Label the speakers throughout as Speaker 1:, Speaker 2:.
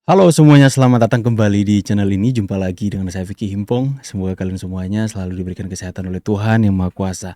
Speaker 1: Halo semuanya, selamat datang kembali di channel ini. Jumpa lagi dengan saya Vicky Himpong. Semoga kalian semuanya selalu diberikan kesehatan oleh Tuhan Yang Maha Kuasa.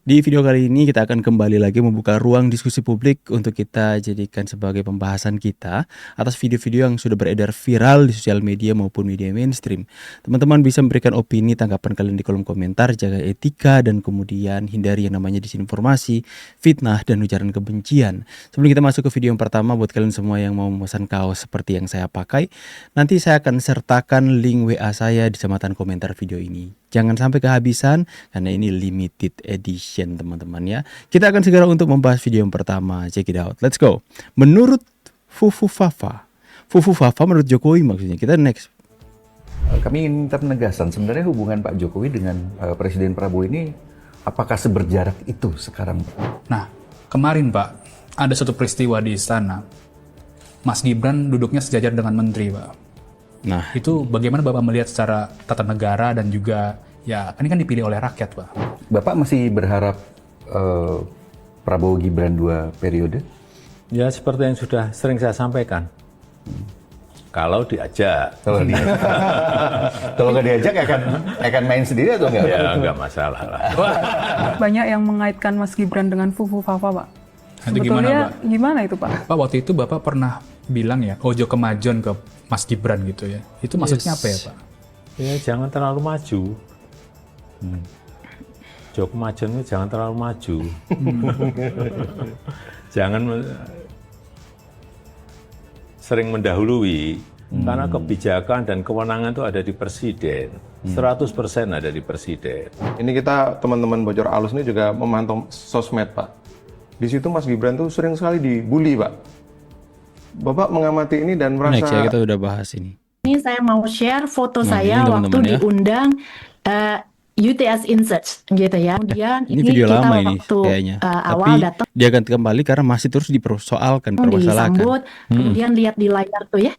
Speaker 1: Di video kali ini kita akan kembali lagi membuka ruang diskusi publik untuk kita jadikan sebagai pembahasan kita atas video-video yang sudah beredar viral di sosial media maupun media mainstream. Teman-teman bisa memberikan opini, tanggapan kalian di kolom komentar, jaga etika dan kemudian hindari yang namanya disinformasi, fitnah dan ujaran kebencian. Sebelum kita masuk ke video yang pertama, buat kalian semua yang mau memesan kaos seperti yang saya pakai, nanti saya akan sertakan link WA saya di catatan komentar video ini. Jangan sampai kehabisan karena ini limited edition teman-teman ya. Kita akan segera untuk membahas video yang pertama. Check it out. Let's go. Menurut Fufu Fafa menurut Jokowi maksudnya. Kita next.
Speaker 2: Kami ingin minta penegasan, sebenarnya hubungan Pak Jokowi dengan Presiden Prabowo ini apakah seberjarak itu sekarang, Pak?
Speaker 3: Nah, kemarin Pak, ada satu peristiwa di istana. Mas Gibran duduknya sejajar dengan menteri, Pak.
Speaker 1: Nah,
Speaker 3: Itu bagaimana Bapak melihat secara tata negara dan juga, ya, ini kan dipilih oleh rakyat, Pak.
Speaker 2: Bapak masih berharap Prabowo Gibran 2 periode?
Speaker 4: Ya seperti yang sudah sering saya sampaikan. Kalau diajak,
Speaker 2: Kalau kalau nggak diajak akan main sendiri atau enggak?
Speaker 4: ya nggak masalah lah.
Speaker 5: Banyak yang mengaitkan Mas Gibran dengan Fufu Fafa, Pak.
Speaker 3: Itu
Speaker 5: Sebetulnya
Speaker 3: gimana,
Speaker 5: gimana itu, Pak?
Speaker 3: Pak, waktu itu Bapak pernah bilang ya, ojo kemajuan ke Mas Gibran gitu ya. Itu maksudnya apa ya, Pak?
Speaker 4: Ya jangan terlalu maju. Jok kemajuan itu jangan terlalu maju. Jangan sering mendahului. Karena kebijakan dan kewenangan itu ada di presiden. 100% ada di presiden.
Speaker 6: Ini kita teman-teman Bocor Alus ini juga memantau sosmed, Pak. Di situ Mas Gibran tuh sering sekali dibully, Pak. Bapak mengamati ini dan merasa
Speaker 1: next ya, kita udah bahas ini.
Speaker 7: Ini saya mau share foto
Speaker 1: Nah,
Speaker 7: saya
Speaker 1: ini
Speaker 7: waktu
Speaker 1: teman-teman ya.
Speaker 7: diundang UTS Insearch gitu ya. Kemudian
Speaker 1: Ini video
Speaker 7: kita
Speaker 1: lama ini
Speaker 7: waktu
Speaker 1: kayaknya.
Speaker 7: awal
Speaker 1: Tapi
Speaker 7: datang
Speaker 1: dia akan kembali karena masih terus dipersoalkan, permasalahkan.
Speaker 7: disambut, kemudian lihat di layar tuh ya.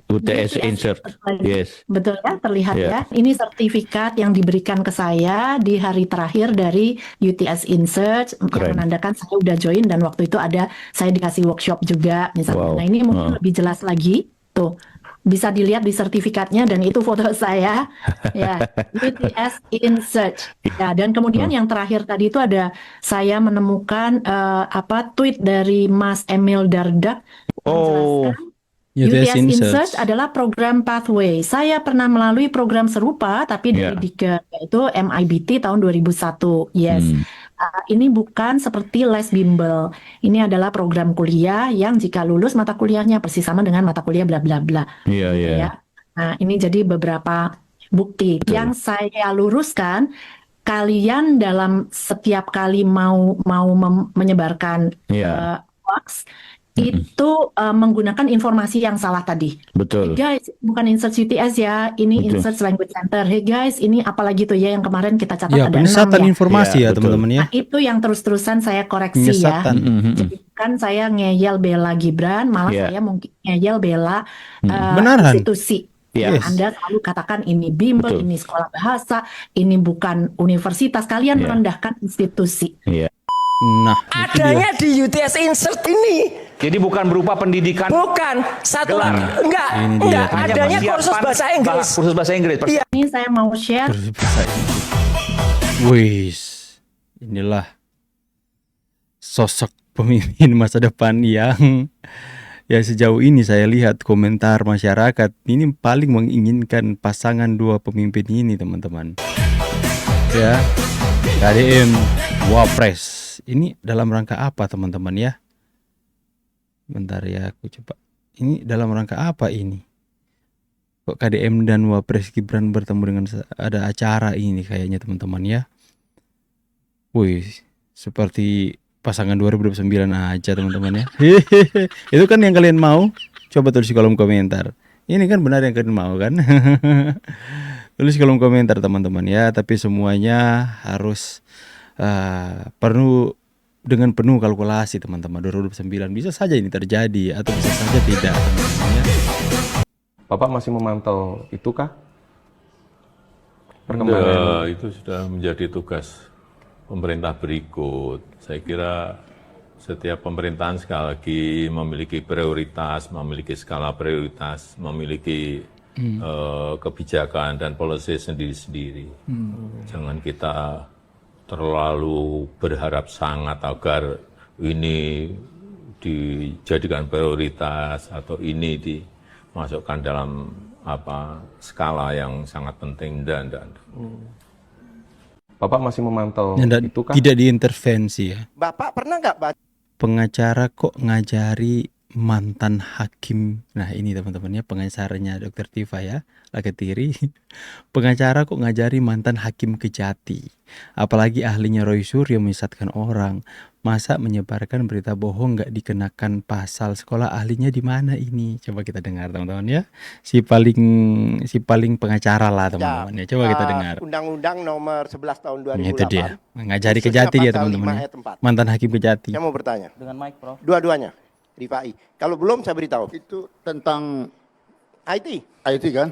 Speaker 8: UTS insert, yes.
Speaker 7: Betul ya, terlihat
Speaker 8: Yeah.
Speaker 7: ya. Ini sertifikat yang diberikan ke saya di hari terakhir dari UTS Insearch yang
Speaker 8: Keren.
Speaker 7: menandakan saya udah join dan waktu itu ada saya dikasih workshop juga misalnya.
Speaker 8: Wow.
Speaker 7: Nah, ini mungkin lebih jelas lagi. Tuh. Bisa dilihat di sertifikatnya dan itu foto saya. Ya, UTS Insearch. Ya, dan kemudian yang terakhir tadi itu ada saya menemukan tweet dari Mas Emil Dardak
Speaker 8: Oh,
Speaker 7: menjelaskan
Speaker 1: UTS
Speaker 7: UTS
Speaker 1: Insearch.
Speaker 7: Insearch adalah program Pathway. Saya pernah melalui program serupa, tapi dari
Speaker 8: Ya.
Speaker 7: Dikti, yaitu MIBT tahun 2001. Yes. Ini bukan seperti les bimbel. Ini adalah program kuliah yang jika lulus mata kuliahnya persis sama dengan mata kuliah bla bla bla.
Speaker 8: iya, iya.
Speaker 7: Ya. Nah, ini jadi beberapa bukti. Yang saya luruskan, kalian dalam setiap kali mau menyebarkan
Speaker 8: Iya.
Speaker 7: hoax, itu menggunakan informasi yang salah tadi.
Speaker 8: Betul.
Speaker 7: Hey guys, bukan insert UTS ya, ini
Speaker 8: Betul.
Speaker 7: insert language center. Hey guys, ini apalagi tuh ya yang kemarin kita catat
Speaker 1: Ya,
Speaker 7: ada 6
Speaker 1: penyesatan
Speaker 7: ya.
Speaker 1: informasi
Speaker 8: Ya,
Speaker 1: ya,
Speaker 8: betul.
Speaker 1: teman-teman ya.
Speaker 7: Nah, itu yang terus-terusan saya koreksi ya.
Speaker 1: Penyesatan.
Speaker 7: Jadi kan saya ngeyel bela Gibran, malah
Speaker 8: Ya.
Speaker 7: saya mungkin ngeyel bela
Speaker 1: Benaran.
Speaker 7: institusi.
Speaker 8: Ya.
Speaker 7: Yang Anda selalu katakan ini bimbel,
Speaker 8: Betul.
Speaker 7: ini sekolah bahasa, ini bukan universitas. Kalian
Speaker 8: Ya.
Speaker 7: merendahkan institusi.
Speaker 8: Iya.
Speaker 1: Nah, itu dia.
Speaker 9: Adanya di UTS Insert ini
Speaker 10: Jadi bukan berupa pendidikan
Speaker 9: bukan satu enggak
Speaker 1: Ini dia,
Speaker 9: enggak
Speaker 1: teman-teman.
Speaker 9: adanya kursus bahasa Inggris.
Speaker 10: Kursus bahasa Inggris.
Speaker 9: Iya.
Speaker 7: Ini saya mau share
Speaker 1: Wis, inilah sosok pemimpin masa depan yang ya sejauh ini saya lihat komentar masyarakat ini paling menginginkan pasangan dua pemimpin ini, teman-teman. Ya, KDM Wapres. Ini dalam rangka apa, teman-teman ya? Bentar ya, aku coba. Ini dalam rangka apa ini? Kok KDM dan Wapres Gibran bertemu dengan ada acara ini kayaknya, teman-teman ya. Wih, seperti pasangan 2029 aja, teman-teman ya. Itu kan yang kalian mau? Coba tulis di kolom komentar. Ini kan benar yang kalian mau kan? Tulis di kolom komentar, teman-teman ya. Tapi semuanya harus perlu dengan penuh kalkulasi, teman-teman. 2029 bisa saja ini terjadi atau bisa saja tidak, teman-teman ya.
Speaker 6: Bapak masih memantau itukah?
Speaker 4: Ya, itu sudah menjadi tugas pemerintah berikut. Saya kira Setiap pemerintahan sekali lagi memiliki prioritas, memiliki skala prioritas, memiliki kebijakan dan policy sendiri-sendiri. Jangan kita terlalu berharap sangat agar ini dijadikan prioritas atau ini dimasukkan dalam skala yang sangat penting dan.
Speaker 6: Bapak masih memantau itu kah?
Speaker 1: Tidak diintervensi ya.
Speaker 9: Bapak pernah nggak baca?
Speaker 1: Pengacara kok ngajari mantan hakim. Nah ini teman-teman ya, pengacaranya Dr. Tifa ya, Laketiri. Pengacara kok ngajari mantan hakim Kejati. Apalagi ahlinya Roy Suryo menyesatkan orang. Masa menyebarkan berita bohong nggak dikenakan pasal, sekolah ahlinya di mana ini? Coba kita dengar teman-teman ya. Si paling pengacara lah teman-teman ya. Coba kita dengar.
Speaker 9: Undang-Undang nomor 11 tahun 2008.
Speaker 1: Itu dia. Ngajari Kejati dia teman-teman ya. Mantan hakim Kejati.
Speaker 9: Saya mau bertanya.
Speaker 11: Dengan mic, Prof.
Speaker 9: Dua-duanya. Rifai. Kalau belum saya beritahu.
Speaker 12: Itu tentang
Speaker 9: IT.
Speaker 12: IT kan?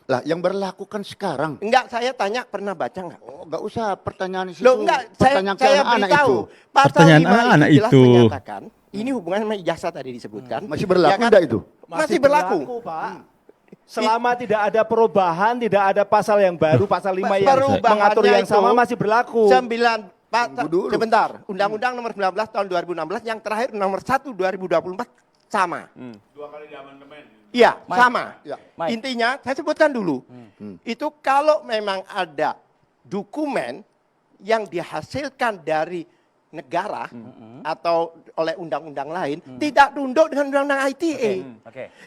Speaker 12: Lah, yang berlaku kan sekarang.
Speaker 9: Enggak, saya tanya pernah baca enggak?
Speaker 12: Oh, enggak usah pertanyaan itu.
Speaker 9: Loh, enggak, saya beritahu. Pasal
Speaker 1: Pertanyaan
Speaker 9: 5
Speaker 1: anak
Speaker 9: jelas
Speaker 1: itu.
Speaker 9: menyatakan, ini hubungan sama ijazah tadi disebutkan.
Speaker 12: Masih berlaku
Speaker 9: Ya kan?
Speaker 12: enggak itu?
Speaker 9: Masih berlaku.
Speaker 11: Pak. Selama tidak ada perubahan, tidak ada pasal yang baru, pasal 5 yang
Speaker 9: Perubahannya
Speaker 11: mengatur yang
Speaker 9: itu
Speaker 11: sama masih berlaku.
Speaker 9: 9 sebentar. Undang-Undang nomor 19 tahun 2016 yang terakhir nomor 1 2024 sama.
Speaker 11: 2 kali diamandemen.
Speaker 9: Iya, sama.
Speaker 12: Ya.
Speaker 9: Intinya saya sebutkan dulu. Itu kalau memang ada dokumen yang dihasilkan dari negara atau oleh undang-undang lain tidak tunduk dengan undang-undang ITE.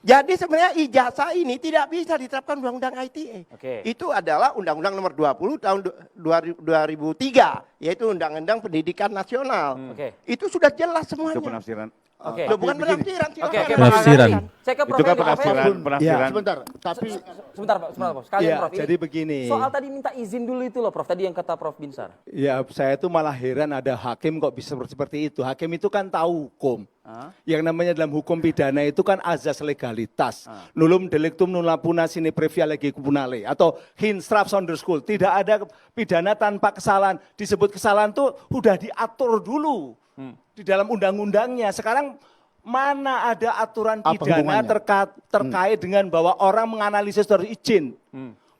Speaker 9: Jadi sebenarnya ijazah ini tidak bisa diterapkan undang-undang ITE. Itu adalah undang-undang nomor 20 tahun 2003 yaitu undang-undang pendidikan nasional. Itu sudah jelas semuanya.
Speaker 12: Itu penafsiran.
Speaker 9: Loh, bukan penafsiran.
Speaker 1: Penafsiran.
Speaker 11: Saya ke Prof.
Speaker 12: Itu kan
Speaker 11: Edi.
Speaker 12: penafsiran.
Speaker 11: Ya.
Speaker 12: Sebentar, tapi
Speaker 11: Sebentar, Prof. Sekalian,
Speaker 13: Ya,
Speaker 11: Prof. Ini
Speaker 13: jadi begini.
Speaker 11: soal tadi minta izin dulu itu loh, Prof. Tadi yang kata Prof. Binsar.
Speaker 13: Ya, saya tuh malah heran ada hakim kok bisa seperti itu. Hakim itu kan tahu hukum. Yang namanya dalam hukum pidana itu kan azas legalitas. Nullum delictum nulla puna sine previa legi punale. Atau hinstraf sonder school. Tidak ada pidana tanpa kesalahan. Disebut kesalahan tuh udah diatur dulu. Di dalam undang-undangnya. Sekarang mana ada aturan pidana terkait dengan bahwa orang menganalisis harus izin.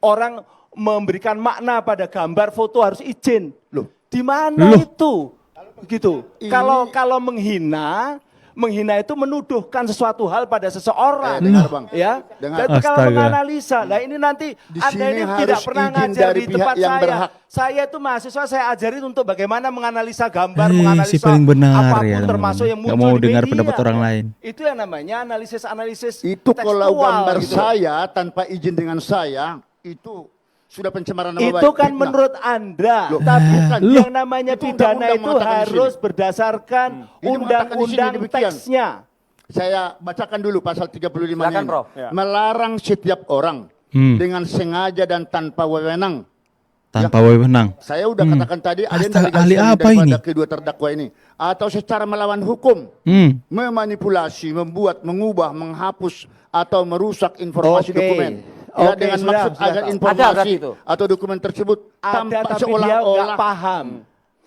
Speaker 13: Orang memberikan makna pada gambar foto harus izin. Loh, di mana itu? Begitu. Kalau menghina itu menuduhkan sesuatu hal pada seseorang.
Speaker 12: dengar, Bang.
Speaker 13: Ya.
Speaker 12: Dengar.
Speaker 13: Tapi kalau menganalisa, nah ini nanti Anda ini tidak pernah ngajar di tempat
Speaker 12: yang
Speaker 13: saya.
Speaker 12: berhak.
Speaker 13: Saya itu mahasiswa, saya ajarin untuk bagaimana menganalisa gambar,
Speaker 1: Si
Speaker 13: menganalisa
Speaker 1: paling benar
Speaker 13: apapun
Speaker 1: ya
Speaker 13: termasuk yang
Speaker 1: teman-teman.
Speaker 13: muncul
Speaker 1: Gak mau
Speaker 13: di
Speaker 1: dengar
Speaker 13: media.
Speaker 1: pendapat orang lain.
Speaker 13: Itu yang namanya analisis
Speaker 12: itu kalau
Speaker 13: tekstual,
Speaker 12: gambar
Speaker 13: gitu.
Speaker 12: saya tanpa izin dengan saya itu sudah pencemaran nama baik.
Speaker 13: Itu kan
Speaker 12: fitnah.
Speaker 13: menurut Anda,
Speaker 12: Loh,
Speaker 13: tapi
Speaker 12: bukan.
Speaker 13: yang namanya
Speaker 12: Itu
Speaker 13: pidana
Speaker 12: undang-undang
Speaker 13: itu
Speaker 12: mengatakan di
Speaker 13: harus
Speaker 12: sini.
Speaker 13: berdasarkan
Speaker 12: Ini mengatakan di sini
Speaker 13: undang-undang
Speaker 12: demikian.
Speaker 13: teksnya.
Speaker 12: Saya bacakan dulu pasal 35
Speaker 11: Silakan,
Speaker 12: ini.
Speaker 11: Prof.
Speaker 12: Melarang setiap orang dengan sengaja dan tanpa wewenang.
Speaker 1: Tanpa wewenang.
Speaker 12: Saya udah katakan tadi ada yang
Speaker 1: Astaga,
Speaker 12: delegasi
Speaker 1: ahli apa
Speaker 12: daripada
Speaker 1: ini?
Speaker 12: kedua terdakwa ini. Atau secara melawan hukum. Memanipulasi, membuat, mengubah, menghapus atau merusak informasi dokumen. Ya, dengan maksud agar informasi atau dokumen tersebut
Speaker 13: ada
Speaker 12: tampak
Speaker 13: tapi dia nggak
Speaker 12: seolah-olah
Speaker 13: paham.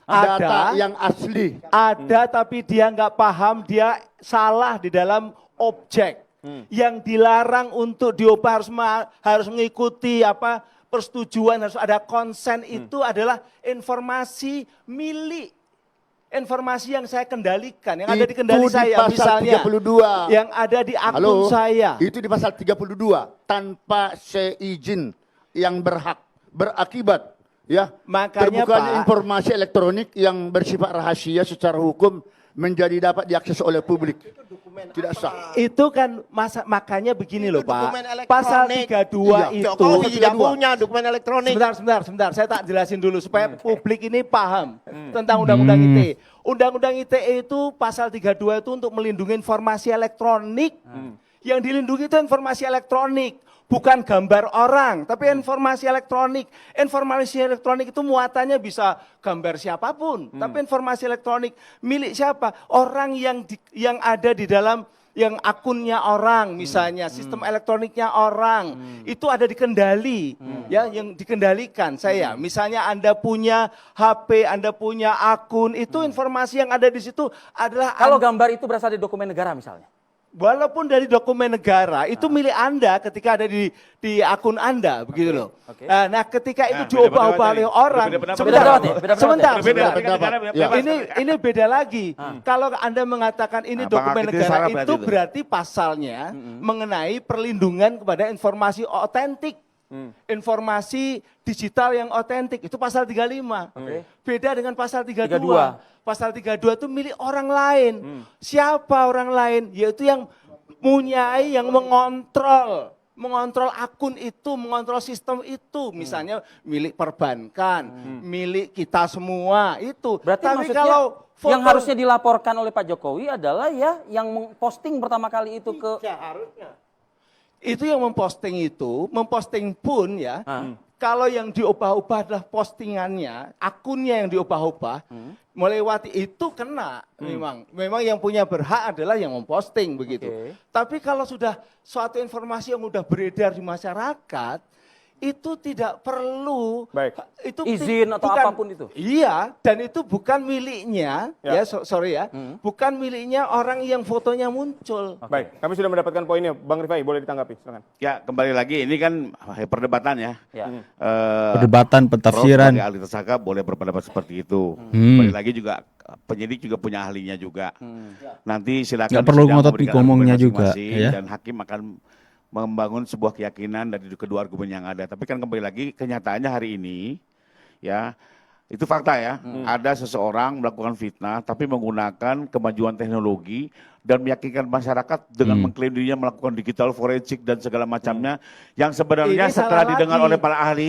Speaker 12: data yang asli.
Speaker 13: Ada tapi dia nggak paham, dia salah di dalam objek. Yang dilarang untuk diubah harus mengikuti persetujuan, harus ada konsen, itu adalah informasi milik. Informasi yang saya kendalikan, yang ada di kendali
Speaker 12: Itu di
Speaker 13: saya,
Speaker 12: pasal
Speaker 13: misalnya
Speaker 12: 32.
Speaker 13: yang ada di akun saya.
Speaker 12: Itu di pasal 32, tanpa seizin yang berhak, berakibat ya
Speaker 13: Makanya
Speaker 12: terbukanya
Speaker 13: Pak,
Speaker 12: informasi elektronik yang bersifat rahasia secara hukum menjadi dapat diakses oleh publik. Tidak sah.
Speaker 13: itu kan makanya begini loh Pak,
Speaker 9: Dokumen elektronik.
Speaker 13: pasal 32
Speaker 9: Iya.
Speaker 13: itu.
Speaker 9: Jokowi tidak punya dokumen elektronik.
Speaker 13: Sebentar, saya tak jelasin dulu supaya publik ini paham tentang Undang-Undang ITE. Undang-Undang ITE itu pasal 32 itu untuk melindungi informasi elektronik. Yang dilindungi itu informasi elektronik, bukan gambar orang, tapi informasi elektronik. Informasi elektronik itu muatannya bisa gambar siapapun, tapi informasi elektronik milik siapa? Orang yang ada di dalam yang akunnya orang misalnya, sistem elektroniknya orang, itu ada dikendali, ya, yang dikendalikan saya. Misalnya Anda punya HP, Anda punya akun, itu informasi yang ada di situ adalah...
Speaker 14: Kalau gambar itu berasal dari dokumen negara misalnya?
Speaker 13: Walaupun dari dokumen negara, itu milik Anda ketika ada di akun Anda, begitu loh. Nah, ketika itu diubah-ubah oleh orang, sebentar. Ini beda lagi. Kalau Anda mengatakan ini dokumen negara, itu berarti pasalnya mengenai perlindungan kepada informasi otentik. Informasi digital yang otentik, itu pasal 35. Beda dengan pasal 32. Pasal 32 itu milik orang lain. Siapa orang lain? Yaitu yang punyai, yang mengontrol akun itu, mengontrol sistem itu. Misalnya milik perbankan, milik kita semua itu.
Speaker 14: Berarti
Speaker 13: tapi
Speaker 14: maksudnya
Speaker 13: kalau
Speaker 14: yang harusnya dilaporkan oleh Pak Jokowi adalah ya yang memposting pertama kali itu ke...
Speaker 13: Harusnya. Itu yang memposting pun ya, kalau yang diubah-ubah adalah postingannya, akunnya yang diubah-ubah, melewati itu kena memang yang punya berhak adalah yang memposting begitu. Tapi kalau sudah suatu informasi yang sudah beredar di masyarakat, itu tidak perlu itu
Speaker 14: izin atau apapun itu.
Speaker 13: Iya, dan itu bukan miliknya, bukan miliknya orang yang fotonya muncul.
Speaker 6: Baik, kami sudah mendapatkan poinnya. Bang Rifai, boleh ditanggapi, silakan.
Speaker 15: Ya, kembali lagi, ini kan perdebatan ya.
Speaker 1: Perdebatan, pentafsiran.
Speaker 15: Ahli tersangka boleh berpendapat seperti itu. Kembali lagi juga penyidik juga punya ahlinya juga. Nanti silakan.
Speaker 1: Nggak perlu ngotot ngomongnya juga, ya.
Speaker 15: Dan hakim akan membangun sebuah keyakinan dari kedua argumen yang ada. Tapi kan kembali lagi kenyataannya hari ini, ya itu fakta ya. Ada seseorang melakukan fitnah tapi menggunakan kemajuan teknologi dan meyakinkan masyarakat dengan mengklaim dirinya melakukan digital forensik dan segala macamnya yang sebenarnya setelah didengar oleh para ahli,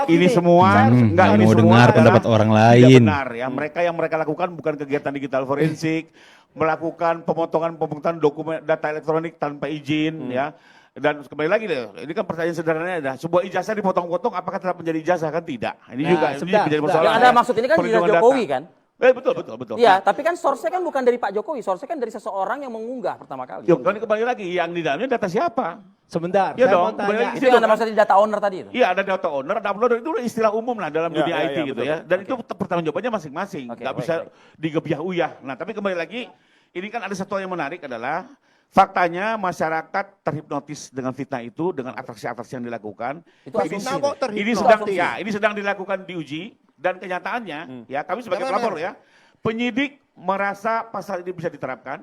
Speaker 15: ini semua
Speaker 1: nggak mau dengar pendapat orang lain.
Speaker 15: Tidak benar ya. Mereka yang mereka lakukan bukan kegiatan digital forensik, melakukan pemotongan dokumen data elektronik tanpa izin ya. Dan kembali lagi deh, ini kan pertanyaan sederhananya ada sebuah ijazah dipotong-potong apakah tetap menjadi ijazah kan tidak? Ini juga ini menjadi masalah.
Speaker 14: Yang Anda maksud ini kan ijazah Jokowi kan?
Speaker 15: Betul.
Speaker 14: Iya, tapi kan source-nya kan bukan dari Pak Jokowi, source-nya kan dari seseorang yang mengunggah pertama kali.
Speaker 15: Yuk, kembali lagi yang di dalamnya data siapa?
Speaker 13: Sebentar,
Speaker 15: ya
Speaker 13: saya
Speaker 15: dong,
Speaker 13: mau tanya.
Speaker 14: Itu yang Anda maksud data owner tadi itu?
Speaker 15: Iya, ada data owner, ada uploader, itu istilah umum lah dalam dunia IT gitu ya. Dan itu pertanggungjawabannya masing-masing, nggak bisa digebyah-uyah. Nah, tapi kembali lagi, ini kan ada satu yang menarik adalah faktanya masyarakat terhipnotis dengan fitnah itu, dengan atraksi-atraksi yang dilakukan. Ini sedang dilakukan diuji dan kenyataannya, ya kami sebagai pelapor ya, penyidik merasa pasal ini bisa diterapkan,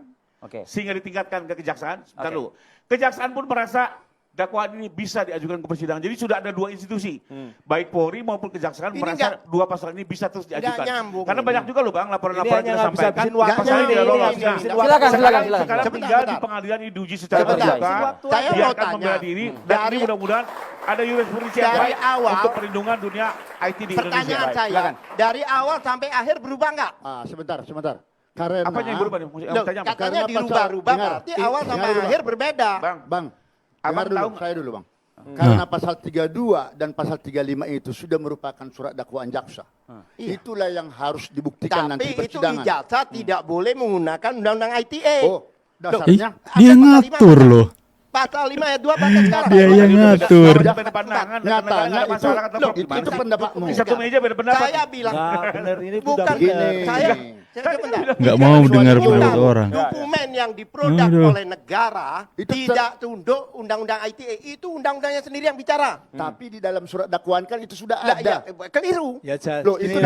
Speaker 15: sehingga ditingkatkan ke kejaksaan. Lalu kejaksaan pun merasa dakwaan ini bisa diajukan ke persidangan. Jadi sudah ada dua institusi, baik Polri maupun Kejaksaan merasa dua pasal ini bisa terus diajukan. Karena banyak juga loh Bang, laporan-laporan yang disampaikan pasal ini tidak lolos.
Speaker 14: Silakan.
Speaker 15: Sekarang tinggal di pengadilan ini diuji secara terbuka, biarkan membela diri, dan ini mudah-mudahan ada jurisprudensi yang baik untuk perlindungan dunia IT di Indonesia.
Speaker 9: Pertanyaan saya, dari awal sampai akhir berubah nggak?
Speaker 12: Sebentar. Karena
Speaker 15: apa yang berubah?
Speaker 9: Katanya dirubah-rubah, berarti awal sampai akhir berbeda.
Speaker 12: Bang. Saya dulu Bang. Karena pasal 32 dan pasal 35 itu sudah merupakan surat dakwaan jaksa. Itulah yang harus dibuktikan nanti
Speaker 9: persidangan.
Speaker 12: persidangan.
Speaker 9: Tapi itu ijazah tidak boleh menggunakan undang-undang ITE.
Speaker 12: Dasarnya
Speaker 1: dia ngatur loh.
Speaker 9: Pasal 5 ayat 2 pasal sekarang.
Speaker 1: Dia yang ngatur.
Speaker 12: Nyatanya itu pendapatmu.
Speaker 15: Di satu meja beda pendapat.
Speaker 9: Saya bilang
Speaker 13: benar ini
Speaker 9: bukan saya
Speaker 1: nggak mau dengar pendapat orang.
Speaker 9: Dokumen yang diproduk oleh negara tidak tunduk undang-undang ITE, itu undang-undangnya sendiri yang bicara.
Speaker 12: Tapi di dalam surat dakwaan kan itu sudah ada.
Speaker 9: Keliru.
Speaker 12: Loh, itu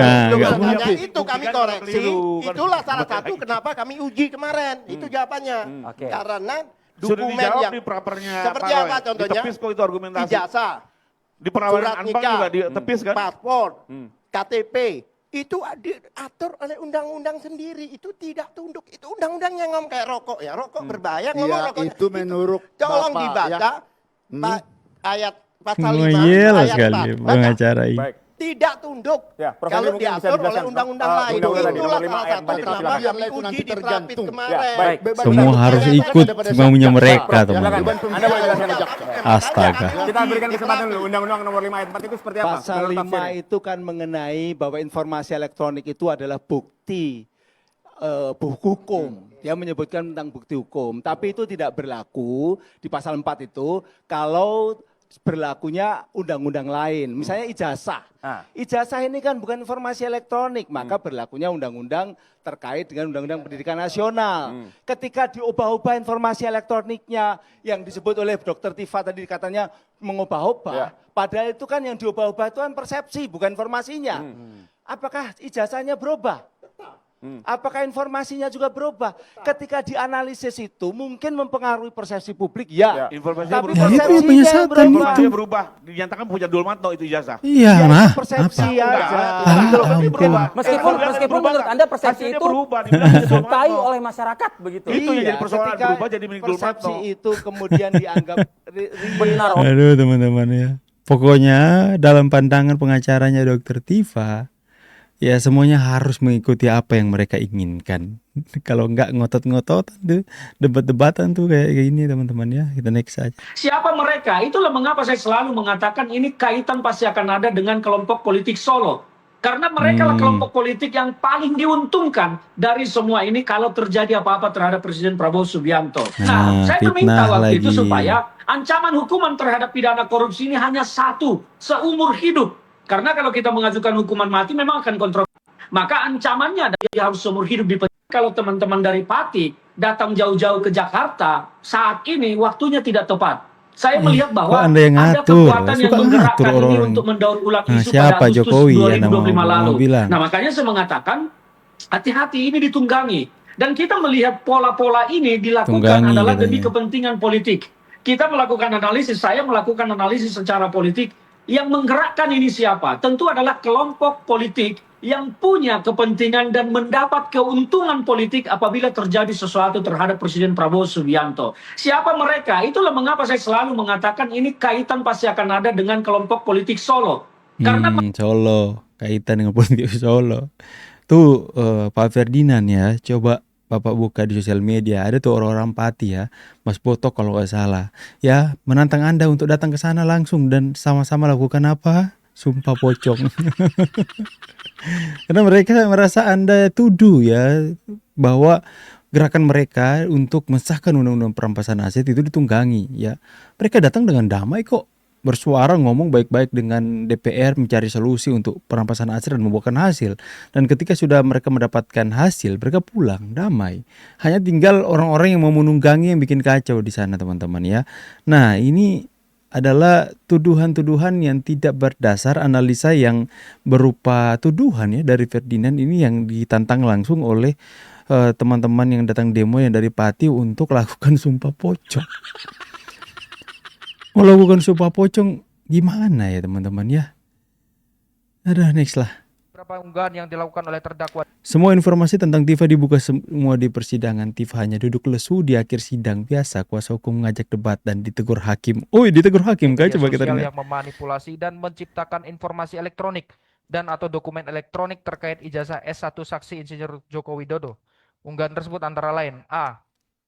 Speaker 9: itu kami koreksi. Itulah salah satu kenapa kami uji kemarin. Itu jawabannya. Karena dokumen yang
Speaker 15: di prapernya
Speaker 9: seperti apa contohnya?
Speaker 15: Ditepis kok itu argumentasi.
Speaker 9: Ijazah,
Speaker 15: di perawanan Anbang juga ditepis kan?
Speaker 9: Paspor, KTP, itu diatur oleh undang-undang sendiri. Itu tidak tunduk. Itu undang-undang yang ngomong kayak rokok ya. Rokok berbahaya, ngomong rokok.
Speaker 12: Itu menurut
Speaker 9: tolong dibaca ayat pasal 5
Speaker 1: Ngeyel
Speaker 9: ayat
Speaker 1: sekali
Speaker 9: 4.
Speaker 1: pengacara ini.
Speaker 9: Tidak tunduk kalau diatur oleh undang-undang lain. Itulah salah satu kenapa kami uji di Prapit kemarin.
Speaker 1: Semua harus ikut maunya mereka teman-teman. Astaga.
Speaker 6: Kita berikan kesempatan dulu. Undang-Undang Nomor 5 Ayat 4 itu seperti apa?
Speaker 13: Pasal 5 itu kan mengenai bahwa informasi elektronik itu adalah bukti hukum. dia menyebutkan tentang bukti hukum, tapi itu tidak berlaku di pasal 4 itu kalau berlakunya undang-undang lain. Misalnya ijazah. Ijazah ini kan bukan informasi elektronik, maka berlakunya undang-undang terkait dengan Undang-Undang Pendidikan Nasional. Ketika diubah-ubah informasi elektroniknya yang disebut oleh Dr. Tifa tadi katanya mengubah-ubah, padahal itu kan yang diubah-ubah itu kan persepsi, bukan informasinya. Apakah ijazahnya berubah? Apakah informasinya juga berubah? Ketika dianalisis itu mungkin mempengaruhi persepsi publik, ya.
Speaker 15: Informasinya
Speaker 13: Tapi
Speaker 15: berubah.
Speaker 13: persepsinya yang berubah.
Speaker 15: Informasinya berubah. Dinyatakan punya Dulmanto itu ijazah.
Speaker 1: Iya, nah.
Speaker 13: Persepsi aja.
Speaker 14: Meskipun menurut Anda persepsi itu disukai oleh masyarakat begitu.
Speaker 15: Itu yang jadi persoalan,
Speaker 13: ketika
Speaker 15: berubah jadi milik Dulmanto.
Speaker 13: persepsi itu kemudian dianggap
Speaker 14: benar.
Speaker 1: Aduh teman-teman ya. Pokoknya dalam pandangan pengacaranya Dr. Tifa, ya semuanya harus mengikuti apa yang mereka inginkan. Kalau nggak ngotot-ngotot tuh, debat-debatan tuh kayak gini teman-teman ya. Kita next aja.
Speaker 16: Siapa mereka? Itulah mengapa saya selalu mengatakan ini kaitan pasti akan ada dengan kelompok politik Solo. Karena mereka lah kelompok politik yang paling diuntungkan dari semua ini kalau terjadi apa-apa terhadap Presiden Prabowo Subianto. Nah, saya meminta waktu itu supaya ancaman hukuman terhadap pidana korupsi ini hanya satu, seumur hidup. Karena kalau kita mengajukan hukuman mati memang akan kontroversi. Maka ancamannya dia harus seumur hidup di penjara. Kalau teman-teman dari Pati datang jauh-jauh ke Jakarta, saat ini waktunya tidak tepat. Saya melihat bahwa
Speaker 1: Anda yang
Speaker 16: ada
Speaker 1: ngatur?
Speaker 16: kekuatan yang
Speaker 1: Suka
Speaker 16: menggerakkan
Speaker 1: ngatur
Speaker 16: ini
Speaker 1: orang.
Speaker 16: untuk mendaur ulang
Speaker 1: Nah,
Speaker 16: isu
Speaker 1: siapa
Speaker 16: pada Agustus
Speaker 1: Jokowi ya,
Speaker 16: 2025 lalu.
Speaker 1: bilang.
Speaker 16: Nah, makanya saya mengatakan hati-hati ini ditunggangi. Dan kita melihat pola-pola ini dilakukan
Speaker 1: Tunggangi
Speaker 16: adalah demi
Speaker 1: katanya.
Speaker 16: kepentingan politik. Kita melakukan analisis, saya melakukan analisis secara politik. Yang menggerakkan ini siapa? Tentu adalah kelompok politik yang punya kepentingan dan mendapat keuntungan politik apabila terjadi sesuatu terhadap Presiden Prabowo Subianto. Siapa mereka? Itulah mengapa saya selalu mengatakan ini kaitan pasti akan ada dengan kelompok politik Solo. Karena
Speaker 1: Solo, kaitan dengan politik Solo. Tuh Pak Ferdinand ya, coba Bapak buka di sosial media, ada tuh orang-orang Pati ya, Mas Boto kalau nggak salah, ya menantang Anda untuk datang ke sana langsung dan sama-sama lakukan apa? Sumpah pocong. Karena mereka merasa Anda tuduh ya bahwa gerakan mereka untuk mensahkan undang-undang perampasan aset itu ditunggangi ya. Mereka datang dengan damai kok, bersuara ngomong baik-baik dengan DPR mencari solusi untuk perampasan aset dan membuahkan hasil. Dan ketika sudah mereka mendapatkan hasil, mereka pulang damai. Hanya tinggal orang-orang yang mau menunggangi yang bikin kacau di sana teman-teman ya. Nah ini adalah tuduhan-tuduhan yang tidak berdasar, analisa yang berupa tuduhan ya dari Ferdinand ini yang ditantang langsung oleh teman-teman yang datang demo yang dari Pati untuk lakukan sumpah pocong. Melakukan sumpah pocong gimana ya teman-teman ya. Ada next lah.
Speaker 17: Beberapa unggahan yang dilakukan oleh terdakwa.
Speaker 1: Semua informasi tentang Tifa dibuka semua di persidangan. Tifa hanya duduk lesu di akhir sidang biasa. Kuasa hukum mengajak debat dan ditegur hakim. Oh, ditegur hakim kan? Coba kita dengar.
Speaker 17: Yang memanipulasi dan menciptakan informasi elektronik dan atau dokumen elektronik terkait ijazah S1 saksi Insinyur Joko Widodo. Unggahan tersebut antara lain: A.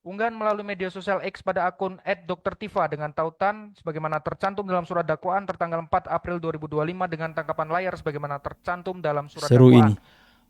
Speaker 17: Unggahan melalui media sosial X pada akun @drtifa dengan tautan sebagaimana tercantum dalam surat dakwaan tertanggal 4 April 2025 dengan tangkapan layar sebagaimana tercantum dalam surat dakwaan.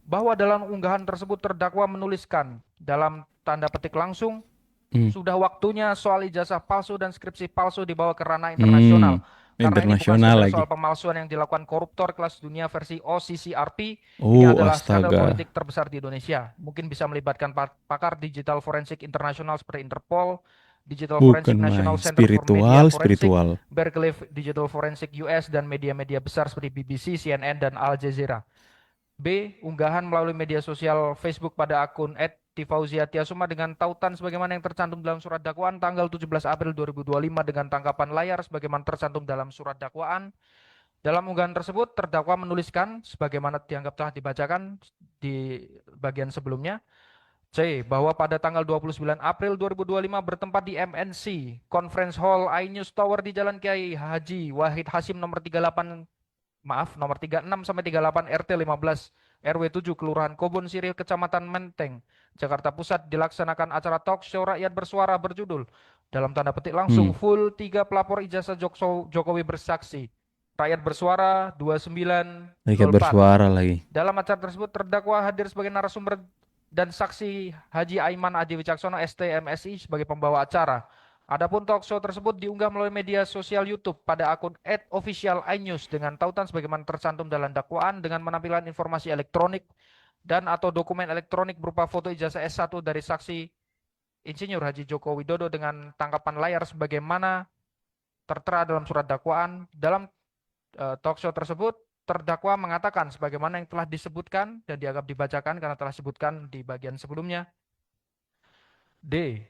Speaker 17: Bahwa dalam unggahan tersebut terdakwa menuliskan dalam tanda petik langsung, sudah waktunya soal ijazah palsu dan skripsi palsu dibawa ke ranah internasional. Karena ini bukan sekedar soal pemalsuan yang dilakukan koruptor kelas dunia versi OCCRP. Ini adalah skandal politik terbesar di Indonesia. Mungkin bisa melibatkan pakar digital forensik internasional seperti Interpol, Digital Forensic National Center for Media Forensic, Berkeley Digital Forensic US, dan media-media besar seperti BBC, CNN, dan Al Jazeera. B. Unggahan melalui media sosial Facebook pada akun @tifauziatiasuma dengan tautan sebagaimana yang tercantum dalam surat dakwaan tanggal 17 April 2025 dengan tangkapan layar sebagaimana tercantum dalam surat dakwaan. Dalam unggahan tersebut terdakwa menuliskan sebagaimana dianggap telah dibacakan di bagian sebelumnya. C. Bahwa pada tanggal 29 April 2025 bertempat di MNC Conference Hall iNews Tower di Jalan Kiai Haji Wahid Hasim nomor 36 sampai 38 RT 15 RW 7 Kelurahan Kobon Sirih Kecamatan Menteng Jakarta Pusat dilaksanakan acara talk show rakyat bersuara berjudul dalam tanda petik langsung full 3 pelapor ijazah Jokowi bersaksi. Rakyat bersuara 2904.
Speaker 1: Rakyat bersuara lagi.
Speaker 17: Dalam acara tersebut terdakwa hadir sebagai narasumber dan saksi Haji Aiman Adi Wicaksono ST.MSI sebagai pembawa acara. Adapun talk show tersebut diunggah melalui media sosial YouTube pada akun @officialinews dengan tautan sebagaimana tercantum dalam dakwaan dengan menampilkan informasi elektronik dan atau dokumen elektronik berupa foto ijazah S1 dari saksi Insinyur Haji Joko Widodo dengan tangkapan layar sebagaimana tertera dalam surat dakwaan. Dalam talk show tersebut terdakwa mengatakan sebagaimana yang telah disebutkan dan dianggap dibacakan karena telah disebutkan di bagian sebelumnya. D.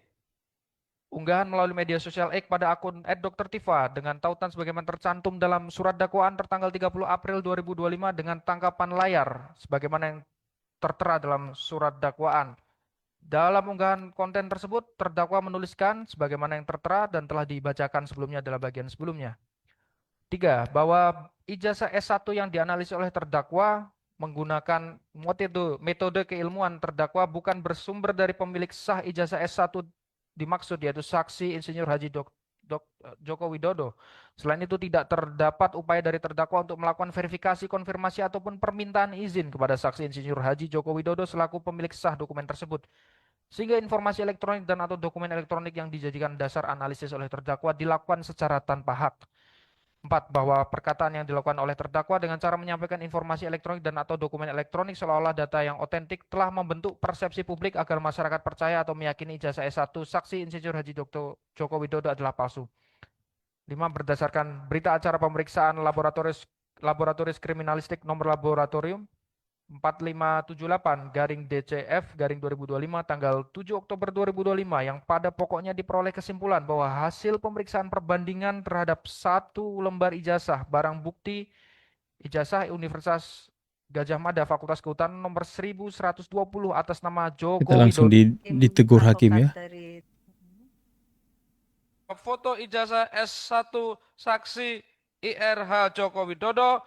Speaker 17: Unggahan melalui media sosial X pada akun @Dr.Tifa dengan tautan sebagaimana tercantum dalam surat dakwaan tertanggal 30 April 2025 dengan tangkapan layar sebagaimana yang tertera dalam surat dakwaan. Dalam unggahan konten tersebut, terdakwa menuliskan sebagaimana yang tertera dan telah dibacakan sebelumnya dalam bagian sebelumnya. 3. Bahwa ijazah S1 yang dianalisis oleh terdakwa menggunakan metode keilmuan terdakwa bukan bersumber dari pemilik sah ijazah S1 dimaksud, yaitu saksi Insinyur Haji Joko Widodo. Selain itu tidak terdapat upaya dari terdakwa untuk melakukan verifikasi, konfirmasi ataupun permintaan izin kepada saksi Insinyur Haji Joko Widodo selaku pemilik sah dokumen tersebut. Sehingga informasi elektronik dan atau dokumen elektronik yang dijadikan dasar analisis oleh terdakwa dilakukan secara tanpa hak. 4. Bahwa perkataan yang dilakukan oleh terdakwa dengan cara menyampaikan informasi elektronik dan atau dokumen elektronik seolah-olah data yang otentik telah membentuk persepsi publik agar masyarakat percaya atau meyakini ijazah S1 saksi Insinyur Haji Joko Widodo adalah palsu. 5. Berdasarkan berita acara pemeriksaan laboratoris kriminalistik nomor laboratorium 4578/DCF/2025 tanggal 7 Oktober 2025 yang pada pokoknya diperoleh kesimpulan bahwa hasil pemeriksaan perbandingan terhadap 1 lembar ijazah barang bukti ijazah Universitas Gajah Mada Fakultas Kehutanan nomor 1120 atas nama Joko
Speaker 1: Kita langsung
Speaker 17: Widodo.
Speaker 1: ditegur hakim ya.
Speaker 18: Foto ijazah S1 saksi IRH Joko Widodo.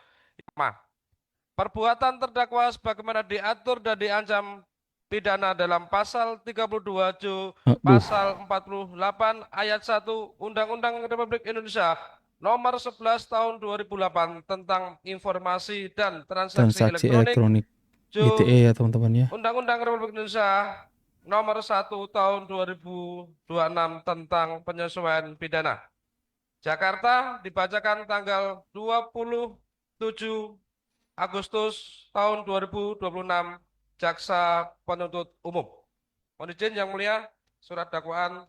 Speaker 18: Perbuatan terdakwa sebagaimana diatur dan diancam pidana dalam pasal 32 pasal 48 ayat 1 Undang-Undang Republik Indonesia nomor 11 tahun 2008 tentang informasi dan transaksi elektronik.
Speaker 1: ITE ya teman-teman ya.
Speaker 18: Undang-Undang Republik Indonesia nomor 1 tahun 2026 tentang penyesuaian pidana. Jakarta dibacakan tanggal 27 Agustus tahun 2026, Jaksa Penuntut Umum. Mohon izin Yang Mulia, surat dakwaan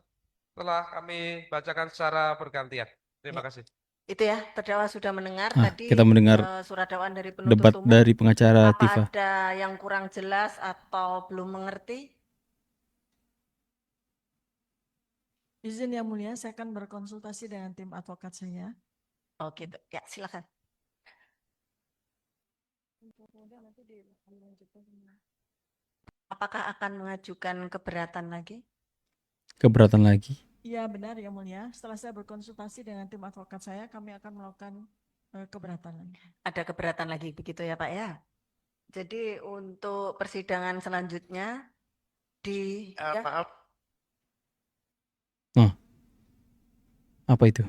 Speaker 18: telah kami bacakan secara bergantian. Terima kasih.
Speaker 19: Itu ya, terdakwa sudah mendengar tadi
Speaker 1: kita mendengar
Speaker 19: surat dakwaan dari penuntut
Speaker 1: debat
Speaker 19: umum.
Speaker 1: dari pengacara
Speaker 19: Apa
Speaker 1: Tifa.
Speaker 19: ada yang kurang jelas atau belum mengerti?
Speaker 20: Izin Yang Mulia, saya akan berkonsultasi dengan tim advokat saya.
Speaker 19: Oh gitu, ya silakan. Apakah akan mengajukan keberatan lagi?
Speaker 1: Keberatan lagi.
Speaker 20: Iya benar Yang Mulia, setelah saya berkonsultasi dengan tim advokat saya, kami akan melakukan keberatan lagi.
Speaker 19: Ada keberatan lagi begitu ya Pak ya? Jadi untuk persidangan selanjutnya di ya,
Speaker 18: Maaf.
Speaker 1: Apa itu?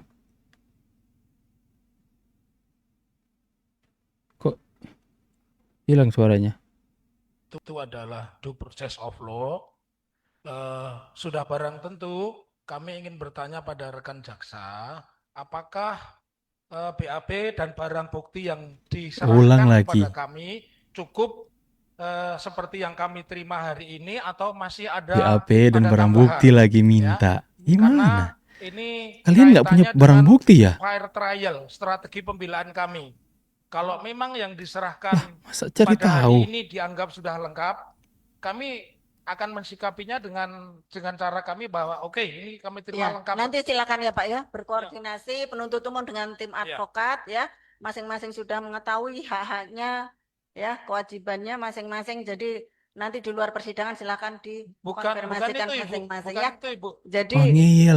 Speaker 1: Kok hilang suaranya?
Speaker 21: Itu adalah due process of law. Sudah barang tentu kami ingin bertanya pada rekan jaksa, apakah BAP dan barang bukti yang diserahkan kepada kami cukup seperti yang kami terima hari ini atau masih ada
Speaker 1: BAP dan barang bukti lagi minta. Gimana?
Speaker 21: Ini
Speaker 1: Kalian nggak punya barang bukti ya?
Speaker 21: Fair trial, strategi pembelaan kami. Kalau memang yang diserahkan
Speaker 1: masa cari
Speaker 21: pada
Speaker 1: tahu?
Speaker 21: hari ini dianggap sudah lengkap, kami akan mensikapinya dengan cara kami bahwa oke, ini kami terima
Speaker 19: ya,
Speaker 21: lengkap.
Speaker 19: nanti silakan ya Pak ya, berkoordinasi penuntut umum dengan tim advokat ya, masing-masing sudah mengetahui hak-haknya ya, kewajibannya masing-masing. Jadi nanti di luar persidangan silakan dikonfirmasikan masing-masing ya. Jadi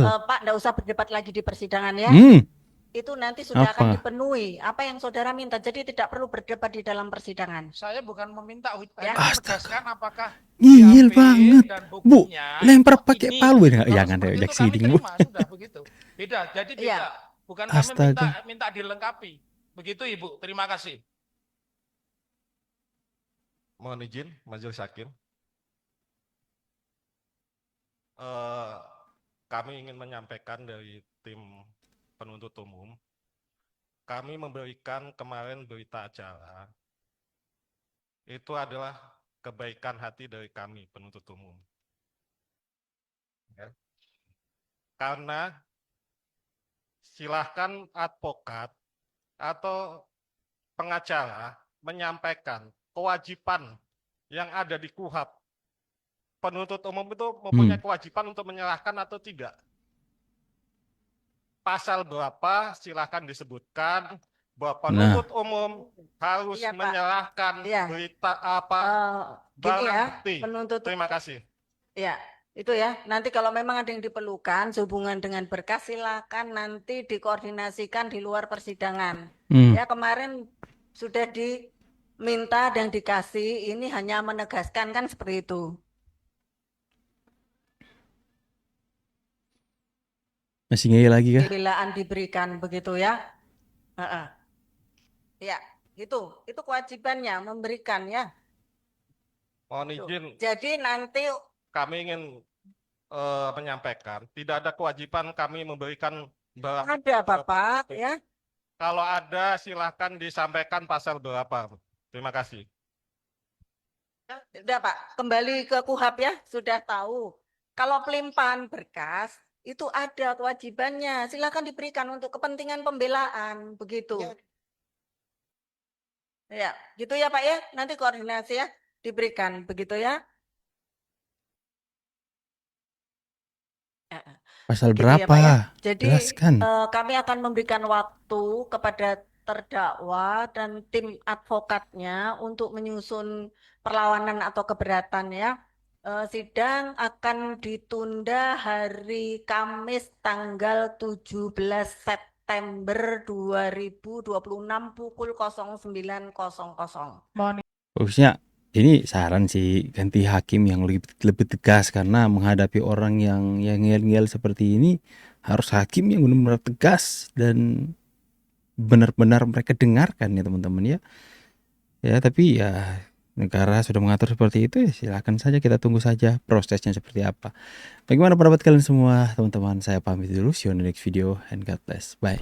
Speaker 19: Pak enggak usah berdebat lagi di persidangan ya. Itu nanti sudah akan dipenuhi apa yang saudara minta. Jadi tidak perlu berdebat di dalam persidangan.
Speaker 21: Saya bukan meminta, hanya menegaskan apakah
Speaker 1: Ngiyel banget. Bu, lempar pakai palu ya. Jangan ada jak siding, Bu.
Speaker 21: Sudah begitu. Beda, jadi beda. Bukan kami minta dilengkapi. Begitu Ibu, terima kasih.
Speaker 22: Mohon izin, Majelis Hakim.
Speaker 18: kami ingin menyampaikan dari tim penuntut umum, kami memberikan kemarin berita acara, itu adalah kebaikan hati dari kami penuntut umum. Ya. Karena silahkan advokat atau pengacara menyampaikan kewajiban yang ada di KUHP. Penuntut umum itu mempunyai kewajiban untuk menyerahkan atau tidak. Pasal berapa silahkan disebutkan bahwa penuntut umum harus menyerahkan berita apa barang bukti. Terima kasih.
Speaker 19: Ya, itu ya. Nanti kalau memang ada yang diperlukan sehubungan dengan berkas, silakan nanti dikoordinasikan di luar persidangan. Ya, kemarin sudah diminta dan dikasih, ini hanya menegaskan kan seperti itu.
Speaker 1: Masih ngeyel lagi kah?
Speaker 19: Pembelaan diberikan begitu ya. Ya, itu kewajibannya memberikan ya.
Speaker 18: Mohon izin.
Speaker 19: Jadi nanti
Speaker 18: kami ingin menyampaikan, tidak ada kewajiban kami memberikan barang.
Speaker 19: Ada Bapak ya.
Speaker 18: Kalau ada silahkan disampaikan pasal berapa. Terima kasih.
Speaker 19: Sudah Pak, kembali ke KUHP ya, sudah tahu. Kalau pelimpahan berkas itu ada kewajibannya, silakan diberikan untuk kepentingan pembelaan, begitu. Ya, gitu ya Pak ya, nanti koordinasi ya, diberikan, begitu ya.
Speaker 1: Pasal
Speaker 19: Gitu
Speaker 1: berapa?
Speaker 19: ya, Pak ya. Jadi
Speaker 1: Jelaskan.
Speaker 19: kami akan memberikan waktu kepada terdakwa dan tim advokatnya untuk menyusun perlawanan atau keberatan ya. Sidang akan ditunda hari Kamis tanggal 17 September 2026 pukul 09.00.
Speaker 1: Bagusnya ini saran sih, ganti hakim yang lebih tegas, karena menghadapi orang yang ngel-ngel seperti ini harus hakim yang benar-benar tegas dan benar-benar mereka dengarkan ya teman-teman ya. Ya tapi ya negara sudah mengatur seperti itu, ya silakan saja, kita tunggu saja prosesnya seperti apa. Bagaimana pendapat kalian semua teman-teman? Saya pamit dulu, see you on the next video and God bless. Bye.